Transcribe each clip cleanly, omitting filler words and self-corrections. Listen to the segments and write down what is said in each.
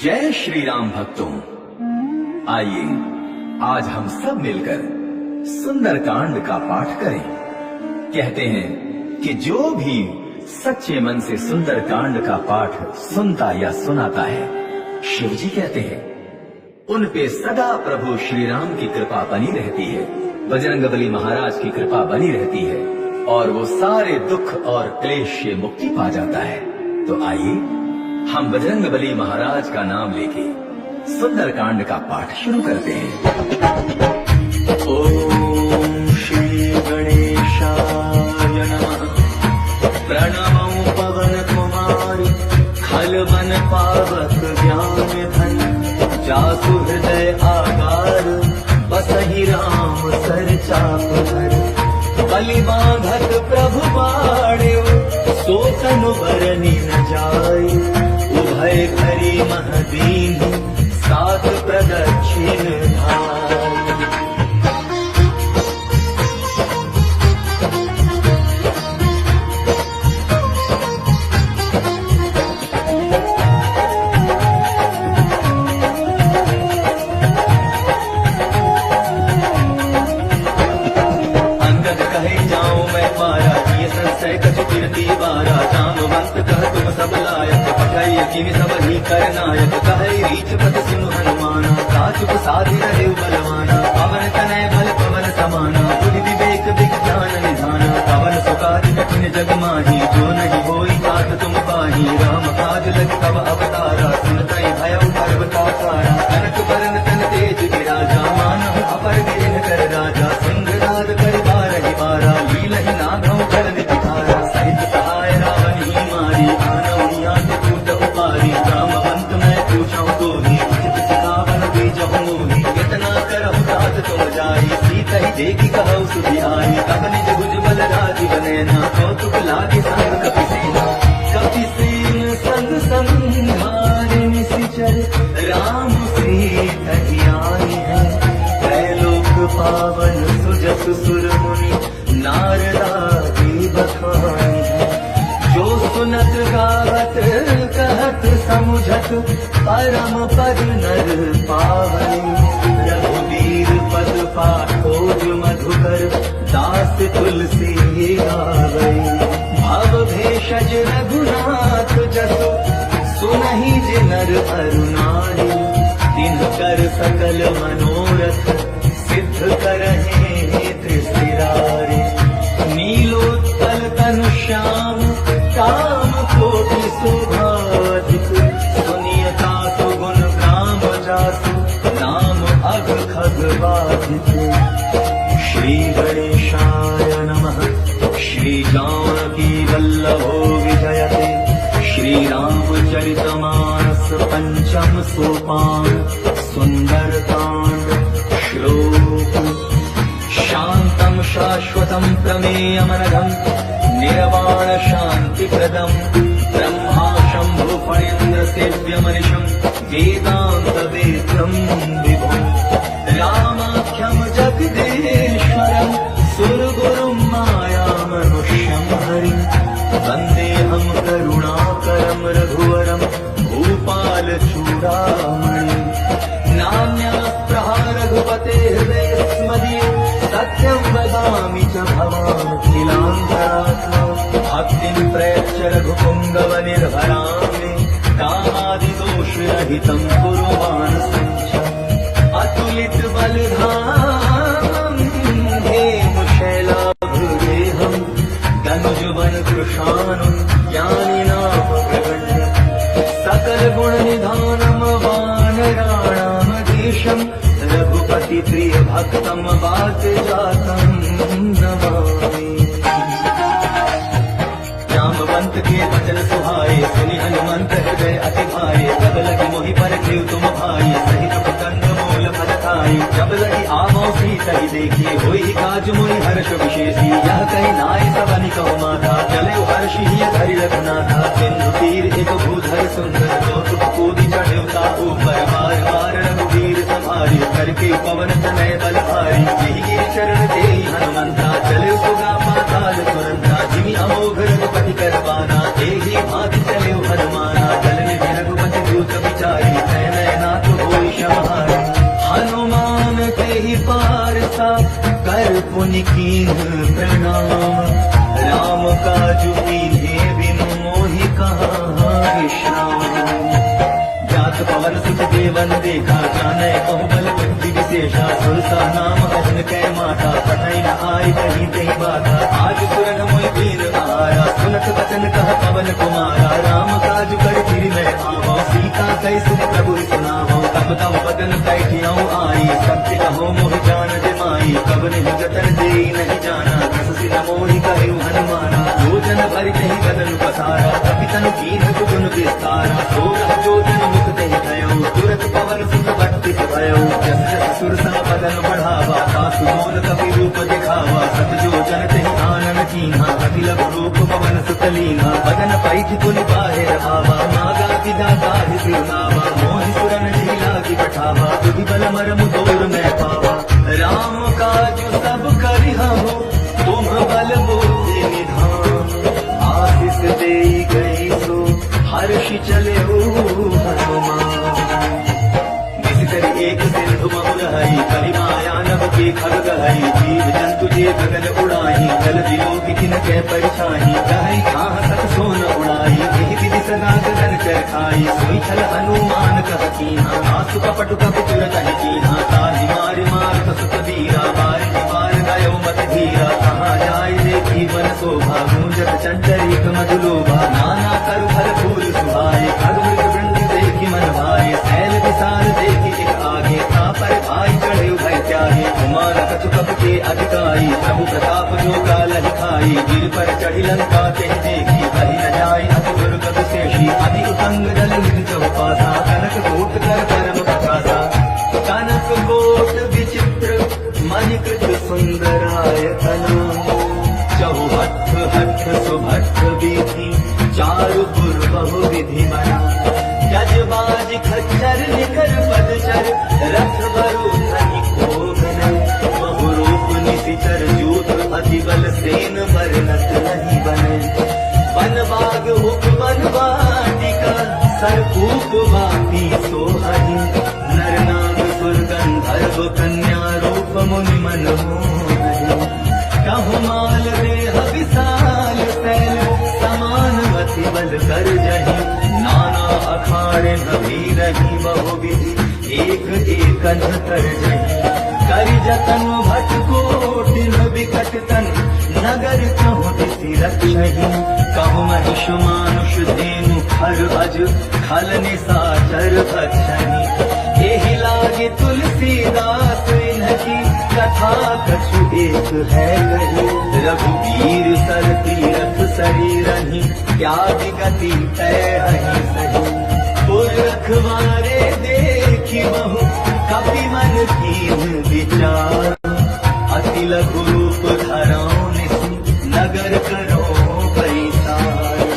जय श्री राम भक्तों, आइए आज हम सब मिलकर सुंदर कांड का पाठ करें। कहते हैं कि जो भी सच्चे मन से सुंदर कांड का पाठ सुनता या सुनाता है, शिव जी कहते हैं उन पे सदा प्रभु श्री राम की कृपा बनी रहती है, बजरंगबली महाराज की कृपा बनी रहती है और वो सारे दुख और क्लेश से मुक्ति पा जाता है। तो आइए हम बजरंगबली महाराज का नाम लेके सुंदर कांड का पाठ शुरू करते हैं। ओम श्री गणेशाय नमः। प्रणमो पवन कुमार खल मन पावक ज्ञान धन, जासु हृदय आकार बसहि राम सर चाप धर। बलि बांधत प्रभु बाढ़्यो सो तनु बरनि न जाय। उभय भरी महदीन सात प्रदक्षिण धाय। अंगद कहे जाऊं मैं पारा, ये संशय कछु कीर्ति बारा। जामवंत कह तुम सब लायक, पठय किमि सब ही कर नायक। कहे रीछ पद सिंह हनुमाना, काचुक साधि रहे बलवाना। पवन तनय बल पवन समाना, बुद्धि विवेक विज्ञान निधाना। पवन सुकाज कठिन जग माही, जो नहीं होई तात तुम पाही। राम काज लग तब अवतारा, सुनतहि भयउ पर्वताकारा। कनक बरन तन तेज विराजा, मानहु अपर गिरिन कर राजा। सिंहनाद कर बारहि बारा, लीलहि नागहु कर निधारा। सहित सहाय रावण ही मारी, आनौनिया के कूट उपारी। रामवंत मैं पूछऊं तो ही, उचित सिखावन बीजहु मोहि। कितना करहु तात तुम जाई, सीतहि देखि कहु सुधियाई। तब निज भुज बल राजी बनेना, कौतुक लागे संग कपि सेना। कपि सेन संग संघारि निशिचर, राम सीतहि आई है। त्रैलोक पावन सुजस सुर मुनि, नारदादि बखानी है। जो सुनत गावत कहत समुझत, परम पद नर पावनी। रघुवीर पद पाठोज मधुकर, दास तुलसी गावै। भव भेषज रघुनाथ जसु, सुनहि जे नर अरु नारी। तिनकर सकल मनोरथ, सिद्ध करहिं त्रिशिरारी। नीलोत्पल तनु श्याम, काम कोटि शोभाधिक। सुनियता सुगुण ग्राम जासु, नाम अघ खग बाधिक। श्री गणेशाय नमः। श्री जानकी वल्लभो विजयते, श्री रामचरितमानस पंचम सोपान। सुंदर कांड श्लोक। शांतम शाश्वतम प्रमेयमनघम, निर्वाण शांति प्रदम। ब्रह्मा शंभु फणीन्द्र सेव्यमनिशम, वेदांत वेद्यम विभुम। रामाख्यम जगदेश्वरम, सुरगुरुम मायामनुष्यम हरिम। वन्देऽहं करुणाकरं रघुवरं, भूपाल चूडामणि। नान्यस्त्रः रघुपतेः स्मदीयो, सत्यं वदामि च भवान् किलान्तरात्मा। भक्तिं प्रयच्छ रघुपुङ्गव निर्भरां मे, कामादिदोषरहितं कुरु मानसं। अतुलित बलधामं हेमशैलाभदेहं, धनुजवन कृशानं ज्ञानिनामग्रगण्यं। सकल गुण निधानं वानराणामधीशं, रघुपति प्रिय भक्तं वातजातं नमामि। जामवंत के वचन सुहाए, सुनि हनुमंत हृदय अति भाए। तब लगी मोहि परखिउ तुम भाई, सहित कंद मूल फल खाई। जब लगी आवो सीतहि देखी, होई काज मोहि हर्ष विशेषी। यह कहि नाय सब कहु माता, चले हर्षि धरि रघुनाथा। सिंधु तीर एक भूधर सुंदर, कौतुक कूदि चढ़्यो ताहू पर। बार बार रघुवीर संहारी, करके पवन तनय बल भारी। यही गिरि चरण देहि हनुमंता, चले सुगा पाताल तुरंता। जिमि अमोघ रघुपति करवाना, एहि भांति चले हनुमाना। जल निधि रघुपति दूत विचारी, मोहि कीन्ह प्रणाम। राम काजु कीन्हे बिनु मोहि कहाँ विश्राम। जात पवन सुत देवन देखा, जानै कहु बल बुद्धि विशेषा। सुरसा नाम अजन कै माता, पतई न आय कहीं तही बाधा। आज सुरन मोहि वीर आया, सुनत बचन कह पवन कुमारा। राम काज कर फिर मैं आवो, सीता कैसे प्रभु सुनावो। तब तब बदन बैठियाऊ आई, सत्य कहो मोहि जान जमाई। कब नहीं जतन देई नहीं जाना, कस सिन मोहि कहु हनुमाना। योजन भरि कहीं बदन पसारा, कपि तनु कीन्ह गुण विस्तारा। सोरह जोजन मुख तहि भयो, तुरत पवन सुत बत्ति भयो। जस जस सुर सा बदन बढ़ावा, पासु मोर कपि रूप दिखावा। सत जोजन तहि आनन कीन्हा, अति लघु रूप पवन सुत लीन्हा। बदन पैठ पुनि बाहिर आवा, मागा विदा गाहि सिरनावा। मोहि सुरन ढीला की पठावा, तुहि बल मरमु तोर मैं पावा। राम काजु सब करिहु, तुम बल बुद्धि निधान। आशीष देई गई सो, हर्षि चले हनुमान। करि एक सिंधु महु रही, करि माया नभ के खग गहई। जीव जंतु जे गगन उड़ाही, जल वियोग किन कै परिछाही। गहई खाह सत सोन उड़ाई, एहि विधि सदा गगन चर खाई। सोई छल हनुमान कह कीन्हा, आसु कपट कपि तुर कहि कीन्हा। ताहि मारि मार सुत वीरा, बारि बार गयो मत धीरा। कहाँ जाय देखी वन शोभा, गूंजत चंचरीक मधुलोभा। नाना करु फल फूल सुहाए, खग मृग वृंद देखी मन भाए। सैल विशाल देखी आगे, पर भाई चढ़े भय त्यागे। कुमार कछु कप के अधिकारी, प्रभु प्रताप जो कालहि खाई। गिर पर चढ़ी लंका ते देखी, कही न जाय अति दुर्गत शेषी। अति उतंग जल निधि चौपासा, कनक कोट कर परम प्रकाशा। कनक कोट विचित्र मणिकृत सुंदरायतना। चहुहठ हठ सुभट विधि, चारु पुर बहु विधि बना। जजबाज खच्चर निकर पदचर, रथ बरु धनि कोगन। बहुरूप निशिचर जूथ, अति बल सेन बरनत नहीं बने। वन बाग उप वन वाटिका, सरकूप वापी सोहहि। नर नाग सुर गंधर्व कन्या, रूप मुनि मन मोहहि। कहु माल देह विशाल शैल, समान अति बल कर जहि। नाना अखाड़े नभी रही, बहु विधि एक एकन तर जही। करि जतन भट कोटिन बिकट तन, नगर कहु दिसि रक्षहि। कहु महिष मानुष धेनु खर अज, खल निशाचर भक्षहि। एहि लागे तुलसीदास इन्हकी, कथा कछु एक है कही। रघुवीर सर तीरथ शरीरहि, त्याग गति तय हहि सही। पुर रखवारे देखी बहु, कपि मन कीन्ह विचार। अति लघु रूप धरौ निसि, नगर करो बैसार।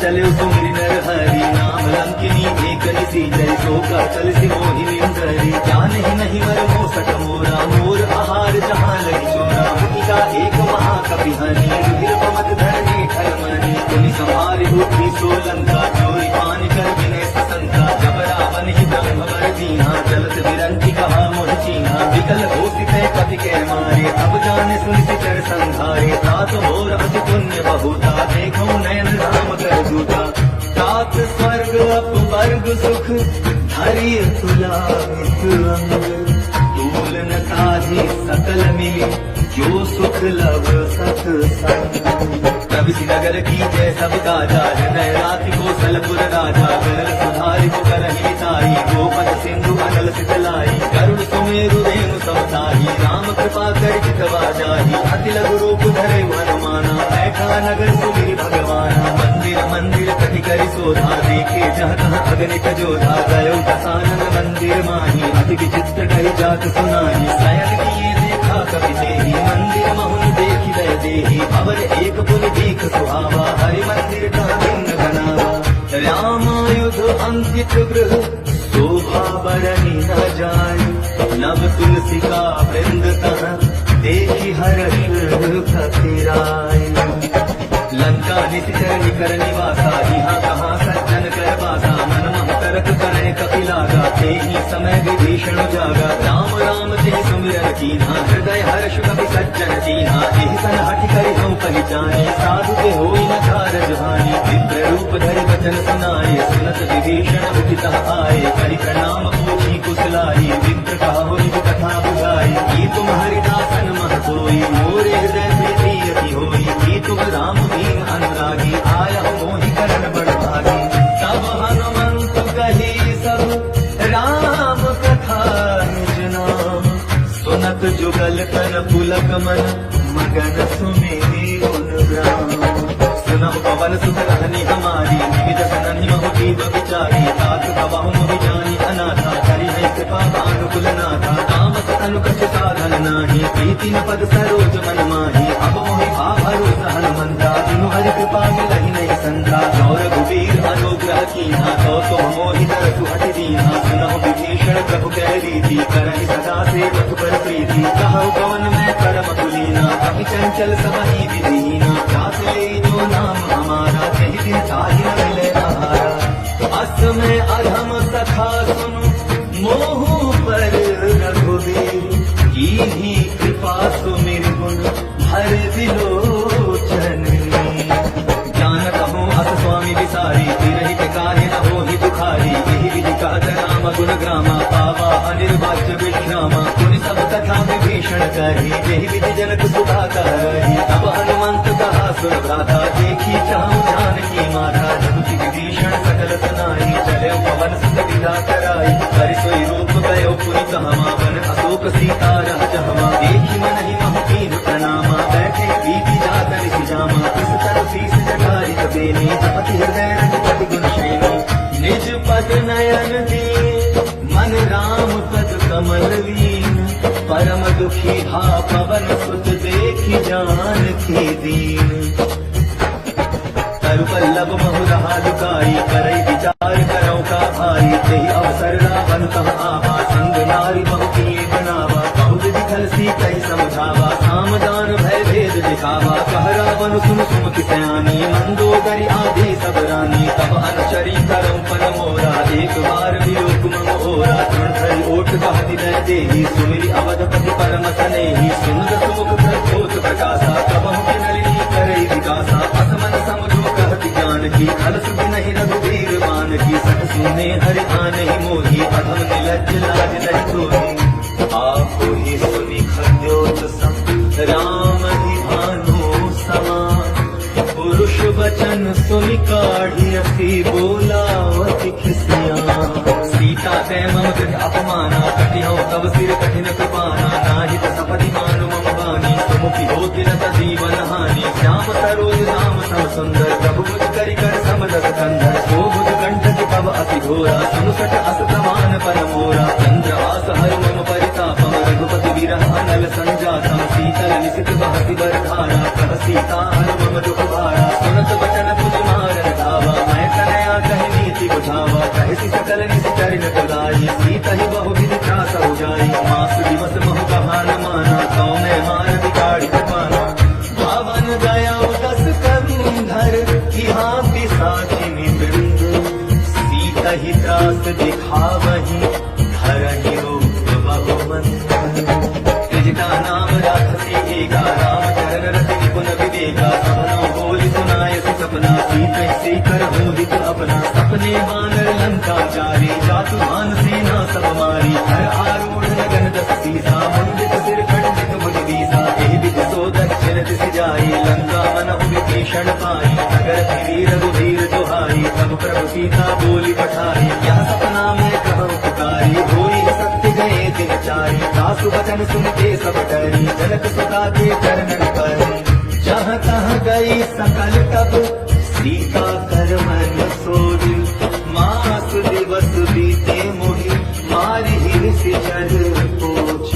चले सुमिरि नर हरि, नाम लंकिनी एक निसी। जय सोका चल सी मोहिनी अंतरी, जानहि नहीं वर मोसट मोरा। मोर आहार जहाँ लगी चोरा, मुनिका एक महाकपि हनि। रुधिर पमत धरणी ठरमणि, पुनि संहारि बुद्धि सोलंका। चोरी पानि कर विनय ससंका, जब रावण ही ब्रह्म वर दीन्हा। चलत बिरंची कहा मोहि चीन्हा, विकल घोषित पति के मारे। अब जाने सुनि सिचर संहारे, तात मोर अति पुण्य बहुता। देखो नयन राम कर दूता, तात स्वर्ग अपवर्ग सुख। धरि तुलावित अंग, तूल न ताहि सकल मिली। जो सुख लव सत्संग। प्रविशि नगर की जय सब काजा, हृदय राति कौशलपुर राजा। गरल सुधारि को करहि ताई, गोपद सिंधु अनल सितलाई। गरुड़ सुमेरु रेणु समताही, राम कृपा कर चितवा जाही। अति लघु रूप धरे हनुमाना, बैठा नगर सुमिरि भगवाना। मंदिर मंदिर कटि करि शोधा, देखे जह तह अगणित जोधा। गयो दसानन मंदिर माही, अति विचित्र कहि जात सुनाही। शयन किए देखा कपि देहि, मंदिर महुन देखि दय देहि। अवर एक पुनि देख सुहावा, हरि मंदिर कह भिन्न बनावा। रामायुध अंकित गृह, शोभा बरनि न जाय। सज्जन दीना एहि सन हठ करि हम पहचाने साधु के होई न कारज हानि विप्र रूप धरि वचन सुनाए सुनत विभीषण उठित आए करि प्रणाम पूछी कुशलाई विप्र कहो कथा बुझाई की तुम हरिदासन मह सोई मोरे हृदय प्रीति अति होई की तुम राम दीन अनुरागी आया मोहि करण बड़ भागी तब हनुमंत कही सब राम कथा निज नाम सुनत जुगल तन पुलक मन मगन सुमेरि गुण ग्राम सुनहु पवन सुत कहनी हमारी निज सनहि महु जीव विचारी तात गवाहु मोहि जानी अनाथा करि है कृपा अनुकूल नाथा तामस तनु कछु साधन नाही प्रीति न पद सरोज मन माही अब मोहि भरोसा हनुमंता बिनु हरि कृपा मिलहि नहीं संता गौर रघुवीर अनुग्रह कीन्हा तो तुम मोहि तरसु हटि दीन्हा सुनहु विभीषण प्रभु कह रीति करहि सदा सेवक पर प्रीति कहु पवन मैं परम कुलीना कपि चंचल समहि विधीना जात ले जो नाम हमारा कहीं दिन ताहि न मिले आहारा अस में अधम सखा सुनु मोहु पर रघुवीर कीन्ही कृपा सुमिर गुण हर विलोचन जानत हूँ अस स्वामी विसारी तिरहित काहे न होहि दुखारी यही विधि कहत राम गुण ग्रामा पावा अनिर्वाच्य विश्रामा पुनि सब कथा विभीषण कही यही विधि जनक सुधा कही अब हनुमंत कहा सुन भ्राता देखी चाहूं जानकी माता जगति विभीषण सकल सुनाई चले पवन सुत विदा कराई हरि सोई रूप गयो पुनि कहमा वन अशोक सीता रह जहमा देखी मन ही महु कीन प्रणामा बैठे बीती जात निज जामा इस तरह शीस जटारी कबेनी जपति हृदय रघुपति गुण शैनी निज पद नयन दिए मन राम पद कमल लीन परम दुखी हा पवन सुत देखी जानकी दीन तरु पल्लव महु रहा दुकाई करई विचार करौ का भाई तेहि अवसर रावण कह आवा संग नारी बहु किए बनावा बहु विधि खल सी कही समझावा सामदान भय भेद दिखावा कह रावण सुन सुमुख सयानी मंदोदरी आदि सब रानी तब अनुचरी करौ पन मोरा एक बार वियोग मम ओरा तृण धरि ओठ कह हृदय देहि सुमिरि अवधपति परम सनेहि सुंदर सुमुख प्रचोत प्रकाशा कबहु के नलिनी करई विकासा असमन समझो कहति ज्ञान की खल सुधि नहीं रघुवीर मान की सठ सुने हरि आने मोही अधम निलज्ज लाज नहीं सोही आपो ही सुनि खद्योत सम राम ही भानु समान पुरुष वचन सुनि काढ़ी अति बोलावति खिसिया सीता ते मम कृत अपमाना कटिहौ तव सिर कठिन कृपाना नाहित सपदि मानु मम बानी सुमुखी होति न जीवन हानि श्याम सरोज राम सम सुंदर प्रभु मुझ करि कर समदस कंधर शोभुज कंठ तव अति घोरा समुसट अस समान पर मोरा चंद्रवास हरि मम परितापम रघुपति विरह अनल संजातम शीतल निशित बहति बरधारा कह सीता हर मम दुख भारा सुनत वचन तुझ मारन धावा मैं कनया कहि नीति बुझावा कहसी सकल निश्चर न तुलाई सीता ही बहु विधि त्रास हो जाई मास दिवस महु कहा न माना कौ मैं मार बिगाड़ी पाना भावन गया दस कंधर यहाँ पिसाची निवृंद सीता ही त्रास दिखावही धरहि रूप बहुमंत त्रिजटा नाम राक्षसी एका राम चरण रति निपुण विवेका सबनो बोली सुनाय सपना सीता से कर होदित अपना सपने बानर लंका जारी जातु मान सेना सब मारी हर आरूढ़ लगन दस सीसा मंडित सिर खंडित मुझ दीसा एहि विधि सो दक्षिण दिस जाई लंका मन विभीषण पाई नगर फिरी रघुवीर दुहाई तब प्रभु सीता बोली पठाई यह सपना में कहूँ पुकारी होई सत्य गए दिन चारी दासु वचन सुनते सब डरी जनक सुता के चरणन पर जहाँ तहाँ गई सकल तब सीता कर मन सोज मास दिवस बीते मोहि मारी हिरसि चढ़ पोछ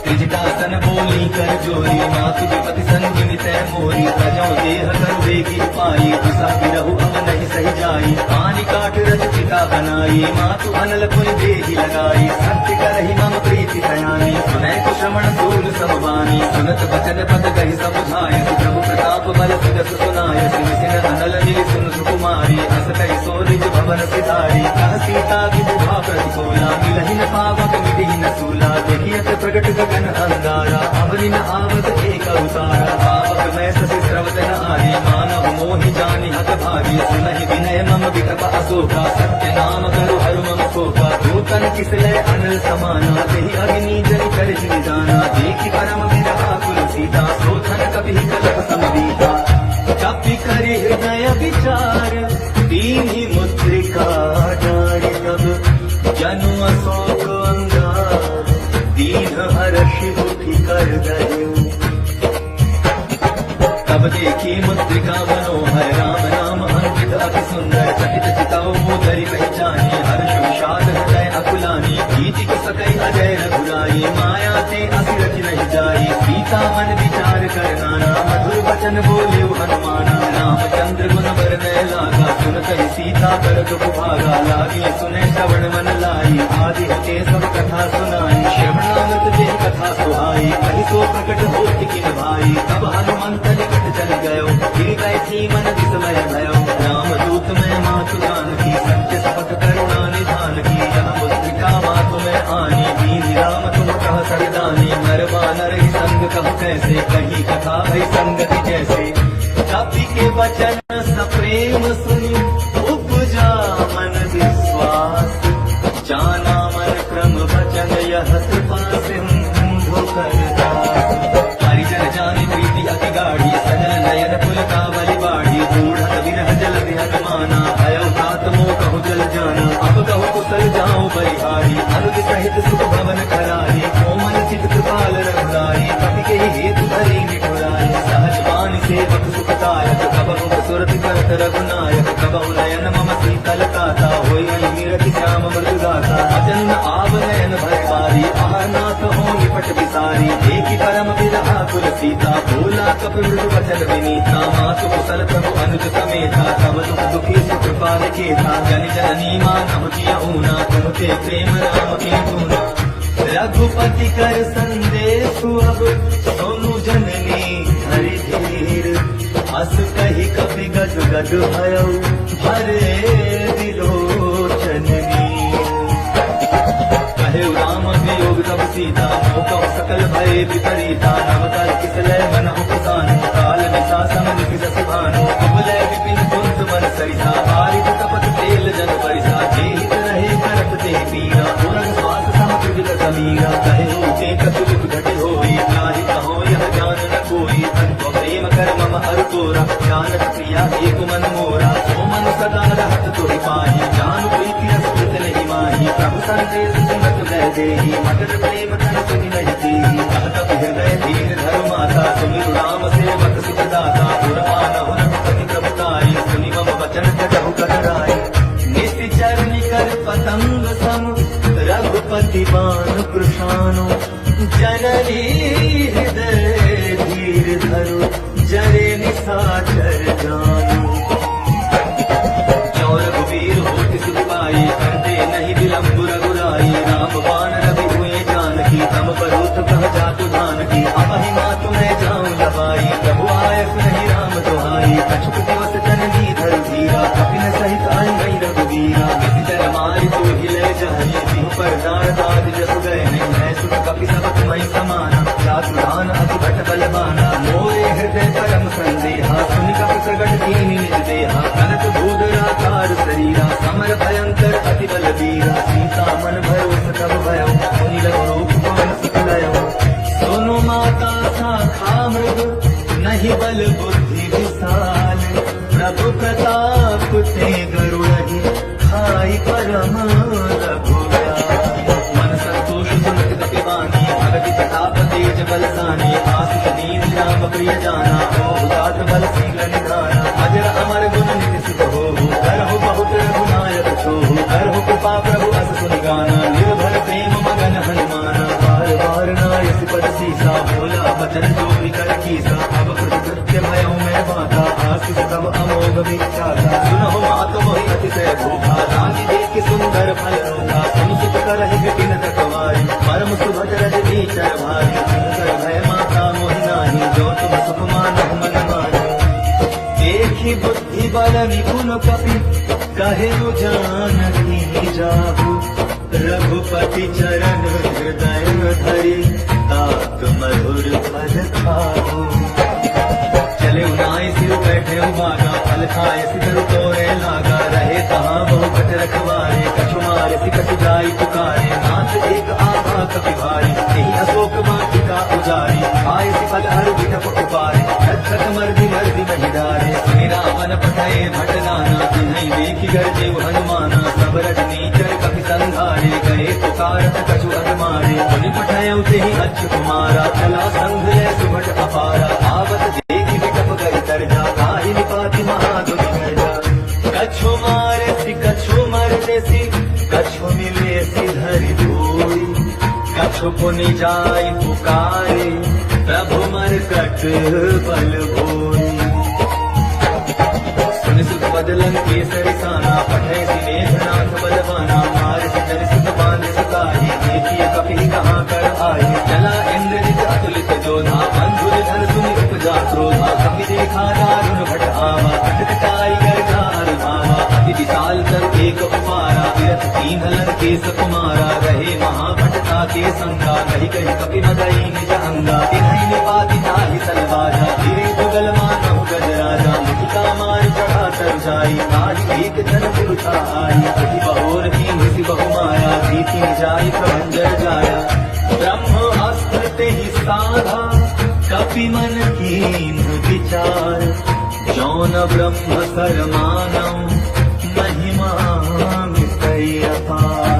त्रिजटासन बोली कर जोरी मातु विपति संगिनी तय मोरी तजौ देह कर वेगी पाई तुसा बिरहु अब नहीं सही जाई पानी काट रच चिता बनाई मातु अनल पुनि देहि लगाई सत्य करहि मम प्रीति सयानी सुनै कुश्रमण सूल समवानी सुनत वचन पद कहि समुझाय प्रभु प्रताप बल सुजस सुनाय सिन सिन अनल नील सुन सुकुमारी अस कहि सोरिज भवन सिधारी कह सीता विधि भा प्रतिकूला मिलहि न पावक मिलहि न सूला देखियत प्रगट गगन अंगारा अमरि न आवत एक अवतारा पावक मैं ससि स्रवत न आदि मानव मोहि जानि हत भागी सुनहि विनय मम विकप अशोका सत्य नाम करु हरु मम शोका दूतन किसले अनल समाना तेहि अग्नि जनि कर जिन जाना देखि परम विरहा कुल सीता सोथन कपि कलप समदीता कपि करि हृदय विचार दीनि मुद्रिका डारि तब जनु अशोक अंगार दीन हर्षि उठि कर गयो तब देखी मुद्रिका मनोहर राम नाम अंकित अति सुंदर चकित चिताओ मोदरी पहचानी हर्ष विषाद हृदय अकुलानी भीति को सकई अजय रघुराई माया ते असिरच नहीं जाई सीता मन विचार कर नाना मधुर वचन बोले हनुमाना रामचंद्र गुण वर्णय लागा सुनत ही सीता कर दुख भागा लागी सुने श्रवण मन लाई आदि हते सब कथा सुनाई श्रवणामृत जे कथा सुहाई कहि सो प्रकट होति किन भाई तब हनुमंत निकट चल गयो गिर बैठी मन विस्मय भयो रामदूत में मातु जानकी सत्य सपथ करुणा निधान की यह मुद्रिका मातु में आनी दीन राम तुम कह सरदानी नर वानर ही संग कह कैसे कही कथा भई संगति जैसे कपि के वचन सप्रेम सुनि उपजा मन विश्वास जाना मन क्रम वचन यह कृपा सिंधु करदास हरिजन जानि प्रीति अति गाढ़ी सजल नयन पुलकावली बाढ़ी बूढ़त विरह जल हनुमाना भयो तात मोह कहु जल जाना अब कहु कुशल जाऊं बलिहारी अनुज सहित सुख भवन करारी कोमल चित कृपाल रघुराई कपि के हेतु धरी निठुराई सहज बानी सेवक सुखदायक कबहु सुरति करत रघुनायक कबहु नयन मम शीतल काता होई मीरति श्याम मृदु गाता अजन आव नयन भय बारी आहनाथ हो निपट विसारी देखि परम विरहा कुल सीता भोला कपि मृदु वचन विनीता मातु कुशल प्रभु अनुज समेता तब दुख दुखी सुख पाल केता जन जननी मानव जिया ऊना तुमते प्रेम राम के गुना रघुपति कर संदेश अब सोनु जननी हरि धीर अस कही कपि गद गद भयो हरे विलोचन कहे राम वियोग तब सीता मोह सकल भय विपरीता नवतल किसलय मन उपसान काल निशा समन किस भानु अबलय विपिन कुंत मन सरिता बारिक तपत तेल जन परिसा जेहित रहे करत ते पीरा पुरन स्वास समकृत समीरा कहे ऊटे कछु दुख घटे होई नाहि कहो यह जान न कोई तत्व प्रेम कर मम हर तोरा जानत प्रिया एक मन मोरा सो मन सदा रहत तोहि पाही जान प्रीति रसकृत नहीं माही प्रभु संदेश सुनत भय देहि मटर प्रेम धन सुनि नहीं देहि कहत हृदय धीर धरु माता सुमिरु राम सेवक सुख दाता पुरमान हुन पति प्रभुताई सुनि मम वचन कटहु कतराई निश्चर निकर पतंग सम रघुपति बाण कृशानो जननी हृदय धीर धरु जरे निशाचर जानो चौर रघुवीर होति सुखपाई करते नहीं विलंब रघुराई राम बाण रवि हुए जानकी तम परोत कह जातु जानकी अपहि मातु मैं जाऊं लबाई प्रभु आय नहीं राम दुहाई कछुक दिवस जननी धर धीरा कपिन सहित आई गई रघुवीरा किसी चर मारी तू हिले जाही सिंह पर दार दाद जस गए नहीं है सुख कपि सबक मई समाना चातुरान अति भट बलवाना मोरे हृदय परम संदेहा सुनि कपि प्रगट कीनि निज देहा कनक भूधराकार शरीरा समर भयंकर अति बलवीरा सीता मन भरोस तब भयो मुनि लघु रूप पवन सुख लयो सोनु माता शाखा मृग नहीं बल बुद्धि विशाल प्रभु प्रताप ते गरुड़हि खाई परम रघुराई मन संतोष सुनत कपि बानी भगति प्रताप तेज बलसानी आसित दीन राम प्रिय जाना हो दात बल शीघ्र निधाना अजर अमर गुण निधि सुख हो करहु बहुत रघुनायक छोहु करहु कृपा प्रभु अस सुनि गाना निर्भर प्रेम मगन हनुमाना बार बार नायस पद सीसा भोला बचन जो कर कीसा अब कृत्य भयो मैं बाता आसित तब अमोघ विख्याता सुनहु मात मोहि अतिशय भूखा रानी देख सुंदर फल रूखा सुन सुख करहि विपिन तकवारी परम सुभग रज भीचर भारी सुंदर भय माता मोहि नाही जो तुम सुख मानहु मन मारी देखि बुद्धि बल निपुण कपि कहे जानकी जाहु रघुपति चरण हृदय धरि तात मधुर पद खाओ। चले उनाए सिर बैठे बागा फल खाए सिर तोरे लागा रहे तहाँ बहु कट रखवारे कछु मारे कछु जाई पुकारे नाथ एक आभा कपि भारी यही अशोक वाटिका उजारी आय फल हर विटप उपारे रक्षक मर्दि मर्दि महि डारे सुनि रावण पठाए भट नाना तिन्हि देखि गरजे हनुमाना सब रजनीचर कपि संघारे गए पुकारत कछु अगमारे मुनि पठाए तेहि अच्छ कुमारा चला संघ ले सुभट अपारा आवत देखि विटप गई तरजा काहि निपाति महादुनि गर्जा कछु मारे सि कछु मरने सि कछु मिले सि धरि धूई कछु पुनि जाय पुकारे प्रभु मरकट बल भोई। सुनि सुत बदलन केसरि साना पठै सि मेघनाथ बलवाना मार सि जन सुत बांध सकाहि देखिए कपि कहाँ कर आए चला इंद्रजित अतुलित जोधा बंधु धन सुनि उपजा क्रोधा कपि देखा दारुण भट आवा कटकटाई गर्जार भावा अति विशाल कर एक उपारा विरथ तीन लंकेश कुमारा रहे महाभटता के संगा कही कही कपि मदई निज अंगा तिन्हि निपाति ताहि सलवाजा धीरे जुगल मानहु गजराजा मुखिता मार चढ़ा तर जाई आज एक जन पुरुषा आई अति बहोर की निसि बहु माया भीति जाई प्रभंजर जाया ब्रह्म अस्त्र तेहि साधा कपि मन कीन विचार जौन ब्रह्म सर मानौ महिमा मितई अपार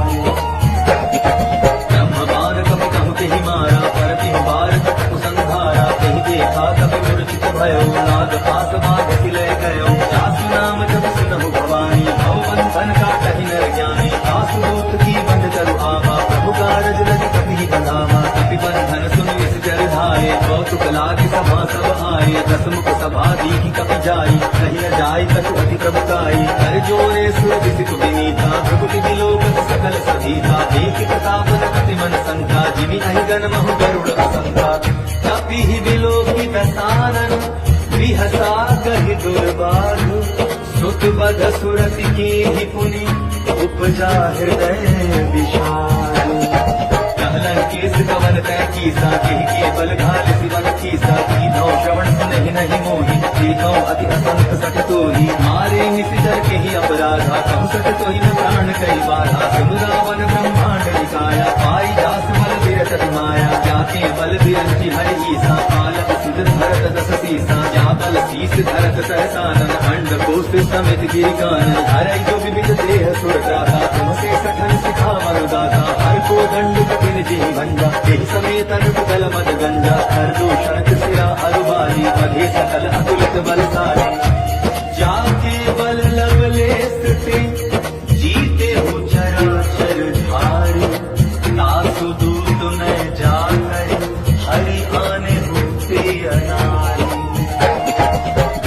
ब्रह्म बार कपि कहु तेहि मारा परति बार कटु संहारा तेहि देखा कपि मूर्छित भयो नाग पास बाध सिलय गयो जासु नाम जब सुनहु भवानी भव बंधन काटहि नर ज्ञानी आसु दूत की बंध करु आवा प्रभु कारज लगी कपि बंधावा कपि बंधन सुनि इस जर धाये कौतुक लागे सभा सब आये दस मुख सभा दीखि कपि जाई कहि न जाय कछु अति प्रभुकाई कर जोरे सुर विसित विनीता प्रभु विलोकत सकल सधीता देखि प्रताप कति मन संख्या जिमि अहि गण महु गरुड़ असंख्या कपि विलोकित सानन बिहसा कहि दुर्बाधु सुत बध सुरति कीहि पुनि उपजा हृदय विशाल कहलन केस कवन तय कीसा केहि के बल घाल सिवन कीसा कीधौ श्रवण सुनहि नहि मोहि देखौ अति असंख सठ तोहि मारे निसिचर केहि अपराधा कहु सठ तोहि न प्राण कहि बाधा सुनु रावण ब्रह्मांड निकाया पाई दास बल विरत माया जाके बल विरंचि हरि ईसा पालक सिद्ध धरत दस सीसा जा बल शीस धरत सहसानन अंड कोश समेत गिरिकानन हरै जो विविध देह सुर दाता तुमसे सठन सिखावन दाता हर को दंड कपिन जी भंजा तेहि समेत अनुकल मद गंजा हर दूषण सिरा अरुबाली बधे सकल अतुलित बलशाली जाके बल लवलेस ते जीते हो चराचर धारी तासु दूत न जाकर हरि आने होते अनारी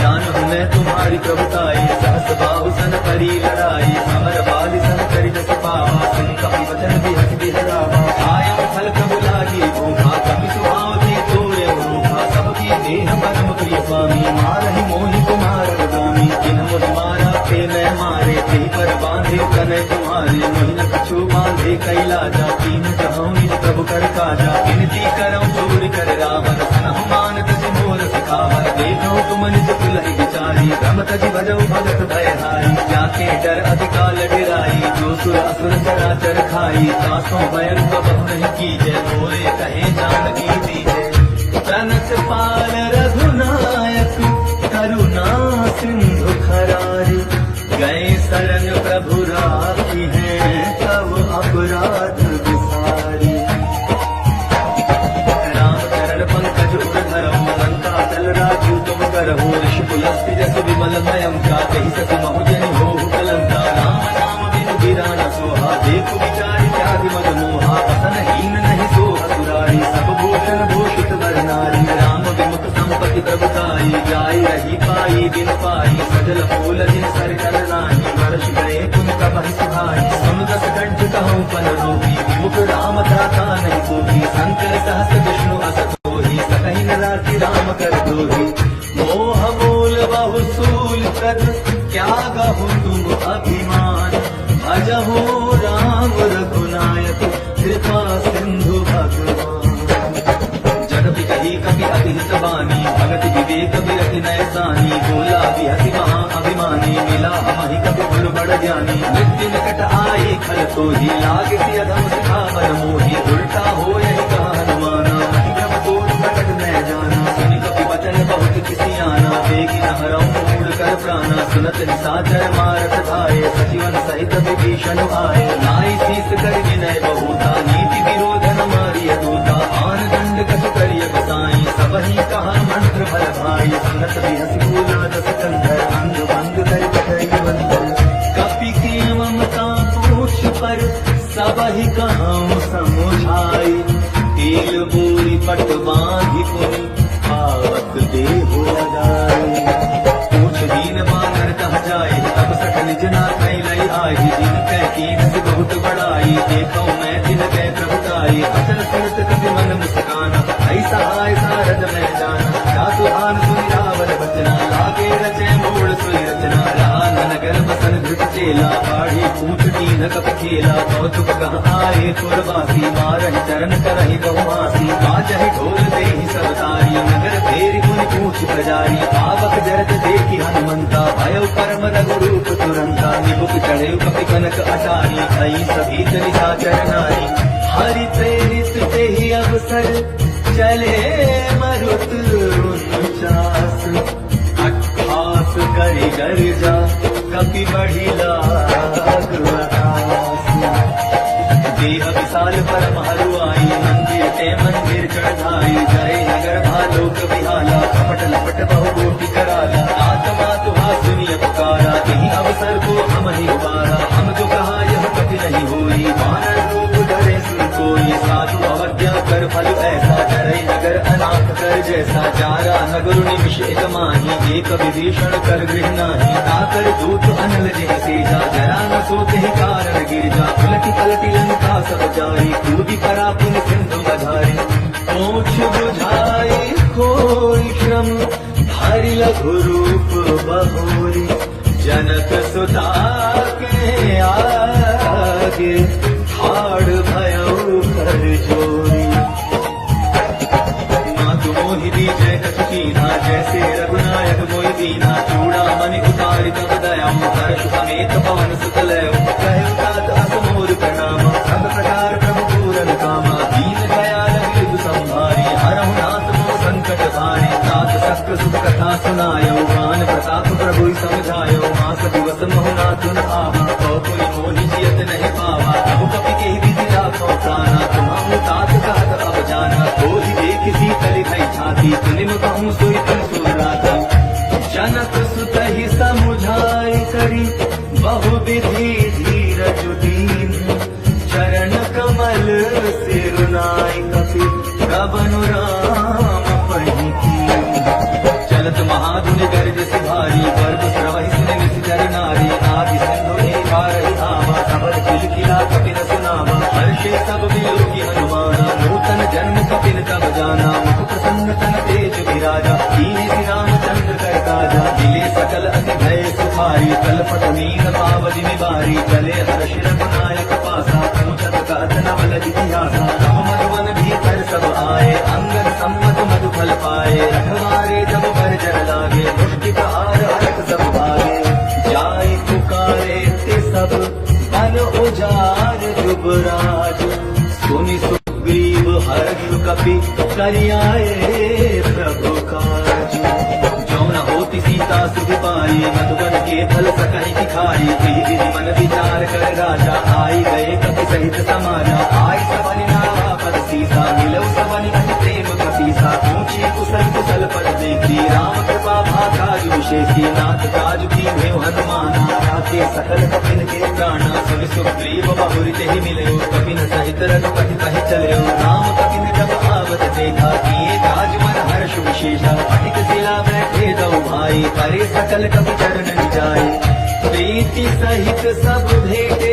जान मैं तुम्हारी प्रभुताई सहस बाहु सन परी लड़ाई अमर बाली सन करि जस पावा सुनि कपि वचन बिहस बिहरावा आयम फल प्रभु लागी भूखा कपि सुभाव थी तोरे रूखा सबकी देह परम प्रिय स्वामी मारहि मोहि कुमार गामी जिन मोहि मारा ते मैं मारे तेहि पर बांधे कनय तुम्हारे मोहि न कछु बांधे कैलाजा तीन जहाँ निज प्रभु कर काजा विनती करऊँ चोरी कर रावण सनहु मान तज मोर सिखावन देखो तुम निज तुलहि विचारी रमत जी भजऊ भगत भयहारी जाके डर अधिकाल डिराई जो सुर असुर चराचर खाई तासों भयन बहु नहीं कीजय मोरे कहे जानकी दीजय तनक पाल रघुनायक करुणा सिंधु खरारी गए शरण प्रभु राखी है तब अपराध विसारी राम चरण पंकज उर धरम लंका तल राजू तुम करहु ऋषि पुलस्ति जस विमल मयम का कही सत महु जनि होहु कलंका राम नाम बिनु गिरा न सोहा देखु विचारि त्याग मद मोहा पसन हीन नहीं सोहा सुरारी सब भूषण भूषित वर नारी राम विमुख संपत्ति प्रभुताई जाई रही पाई बिन पाई सजल फूल जिन सर कर नाही वर्ष गए पुन कबहि सुहाई सुन दस कंठ कहूँ पन रोगी विमुख राम दाता नहीं कोई शंकर सहस विष्णु अस कोहि सकहि न राखि राम कर दोहि मोह मूल बहु सूल कद क्या गहु तुम अभिमान भजहु राम रघुनाथ तु कृपा सिंधु भगवान। जगति कही कपि अति हित बानी, भगति विवेक विरति नैसानी, बोला बिहति महा अभिमानी, मिला हमहि कपि गुरु बड़ ज्ञानी। मृत्यु निकट आए खल तो ही, लागे सिय अधम सिखावन मोहि, उल्टा हो यही कहा हनुमाना, ब्रह्म कोट प्रकट न जाना। सुनि कपि वचन बहुत किसी आना, देगी न हरऊ मूढ़ कर प्राणा। सुनत निशाचर मारत धाये, सजीवन सहित विभीषण आए। नाई शीस कर विनय बहुता, नीति विरोध न मारिय दूता। आन दंड कछु करिय गोसाई, सबहि कहा मंत्र भल भाई। सुनत बिहसि बोला दस कंधर, अंग भंग कर कटई बंधन। कपि की ममता पूछ पर, सबहि कहऊँ समुझाई। तेल बोरी पट बांधि पुनि, आवत देहु लगाई। पूछ दीन बानर कह जाए, तब सठ निज ना कैलई आए। जिन कै कीन से बहुत बड़ाई, देखो मैं तिन कै प्रभुताई। अचल सुनत कपि मन मुस्काना, ऐसा आय सारद मैं जाना। क्या सुहान सुनि रावण बचना, लागे रचे मूढ़ सुनि रचना। रान नगर बसन धृत चेला, बाढ़ी पूछ दीन कपि खेला। कौतुक कह आए पुरवासी, मारहि चरण करहि बहुमासी। बाजहि ढोल देहि सब तारी, नगर फेरि मुनि पूछ प्रजारी। पावक जरत देखि हनुमंता, भयउ परम रघुरूप तुरंता। निबुक चढ़ेउ कपि कनक अटारी, भई सभी निशाचर नारी। हरि प्रेरित तेहि अवसर, चले मरुत उन्चास। अट्ठास करि गर्जा, कपि बढ़ी लाग आकाश। देह विशाल परम हरुआई, मंदिर ते मंदिर चढ़ाई। जय नगर भालोक बिहाला, कपट लपट बहु कोटि कराला। आत्मा तुहा सुनिय पुकारा, यही अवसर को हम ही उबारा। हम जो कहा यह कभी नहीं होई, वानर रूप धरे सुर कोई। साधु अवज्ञा कर फल ऐसा, डरे नगर अनाथ कर जैसा। चारा नगर निमिष एक माही, एक विभीषण कर गृह नाही। ताकर दूत अनल जिह सेजा, जरा न सोते ही कारण गिरजा। उलटी पलटी लंका सब जाई, कूदी परा पुन सिंधु बधाई। पूछ बुझाई कोई श्रम, हरि लघु रूप बहोरी। जनक सुता के आगे, ठाड़ भयउ कर जोरी। मातु मोहि दीजय कछु कीन्हा, जैसे रघुनायक मोहि दीन्हा। चूड़ामणि उतारि तब दयाम, हर्ष समेत पवन सुत लयऊ। कहु तात अस मोर प्रणामा, सब प्रकार प्रभु पूरन कामा। दीन दयाल विरधु संभारी, हरहु नाथ मोह संकट भारी। तात सत्य सुख कथा सुनायो, मान प्रताप प्रभु समझायो। मास दिवस मोह नाथ न आवा, कौ कोई मोहि जियत नहीं पावा। प्रभु कपि केहि विधि राखो प्राणा, तुम्हाहु तात कहत अब जाना। कोहि देख सीतल भई छाती, तुनिम कहूँ सोई तुम सुराती। जनक सुत ही समुझाई करी, बहु विधि धीरज दीन। चरण कमल सिरुनाई, कपि कबनु राम पहि कीन। चलत महाधुनि गर्ज से भारी, गर्भ स्रवहि सुनि निश्चर नारी। आदि सिंधु हे पारहि आवा, सबल किलकिला कपि न सुनावा। हर्षे सब विलोकि हनुमाना, नूतन जन्म कपिन तब जाना। मुख प्रसन्न तन तेज विराजा, कीन्हि श्री रामचंद्र कर काजा। दिले सकल अति भय सुखारी, कलपट मीन पावति निवारी। चले हर्षि रघुनायक पासा, पूछत कहत नवल जिज्ञासा। राम मधुवन भीतर सब आए, अंगद सम्मत मधु फल पाए। रखवारे जब बर जर लागे, मुष्टि प्रहार हरख सब भागे। जाय पुकारे ते सब, बन उजार जुबराज। सुनि सुग्रीव हर्ष कपि, करियाए प्रभु काज। जो न होती सीता सुख पाई, मधुबन के फल सकहि दिखाई। विधि मन विचार कर राजा, आई गए कपि सहित समाजा। आय सबनि नावा पद सीसा, मिलऊ सबनि अति प्रेम कपीसा। पूछी कुशल कुशल पद देखी, राम कृपा भाकाज विशेषी। नाथ काज कीन्हे हनुमाना, राखे सकल कपिन के प्राणा। सुनि सुग्रीव बहुरि तेहि मिलयो, कपिन सहित रघुपति कहि चलयो। राम कपिन जब आवत देखा, किए काज मन हर्ष विशेषा। अटिक शिला बैठे दो भाई, करे सकल कपि चरण जाय। प्रीति सहित सब भेटे,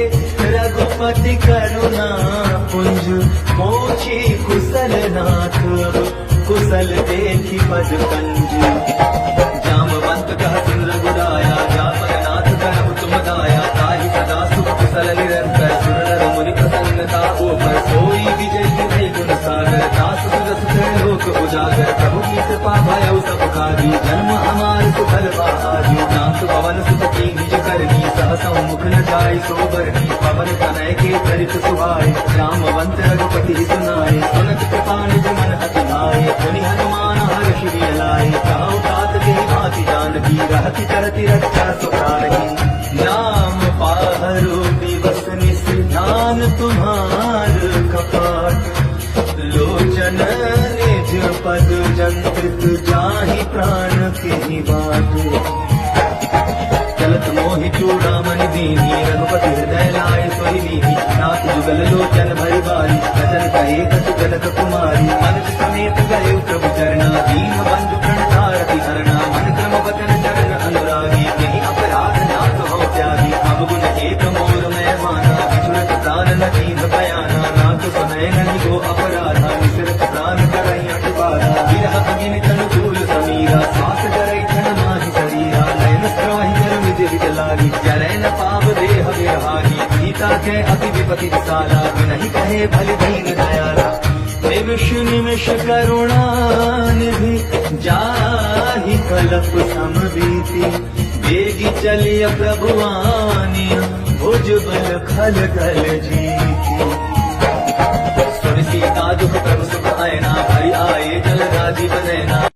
रघुपति करुणा पुंज। मोची कुशल नाथ, कुशल देखि पद कंज। जामवंत कह सुन रघुराया, जा पर नाथ कहु तुम दाया। ताहि सदा सुख कुशल निरंतर, सुर नर मुनि प्रसन्नता। ओ उजागर प्रभु की कृपा भयउ सब काजी जन्म हमार सुफल पाजी नाथ पवन सुत की निज करनी सहसौ मुख न जाय सोबरनी पवन तनय के चरित सुहाय रामवंत रघुपति सुनाय सुनत कृपा निज मन अति भाय मुनि हनुमान हर्ष भी लाय कहो तात के भांति जानकी रहति करति रक्षा सुखारही नाम पाहरो दिवस निस ध्यान तुम्हार कपाट लोचन निज पद जंत्रित जाहि प्राण के बाट चलत मोहि चूड़ामणि दीनी रघुपति हृदय लाय सोई लीनी नाथ जुगल लोचन भरि बारी बचन कहे कछु जनक कुमारी मन समेत गए प्रभु चरणा दीन बंधु प्रणतारति हरणा मन क्रम वचन चरण अनुरागी यही अपराध नाथ हो त्यागी अब गुण एक मोर मैं माना विचुरत प्राण न दीन बयाना नाथ सुनय नहीं को अपराधा विसरत प्राण करई अटबारा विरह अगिन अनुकूल समीरा सास डरै क्षण माहि शरीरा नयन प्रवाहि जल विधि विध लागी जरै न पाव देह विरहागी सीता के अति विपति विशाला नहीं कहे भले दीन दयाला निमिष निमिष करुणा निधि जाहि कलप समबीति बेगी चलिय प्रभुआनी भुज बल खल खल जीती सुन सीता दुख प्रभु सुख आयना हरि आए जल राजी बनैना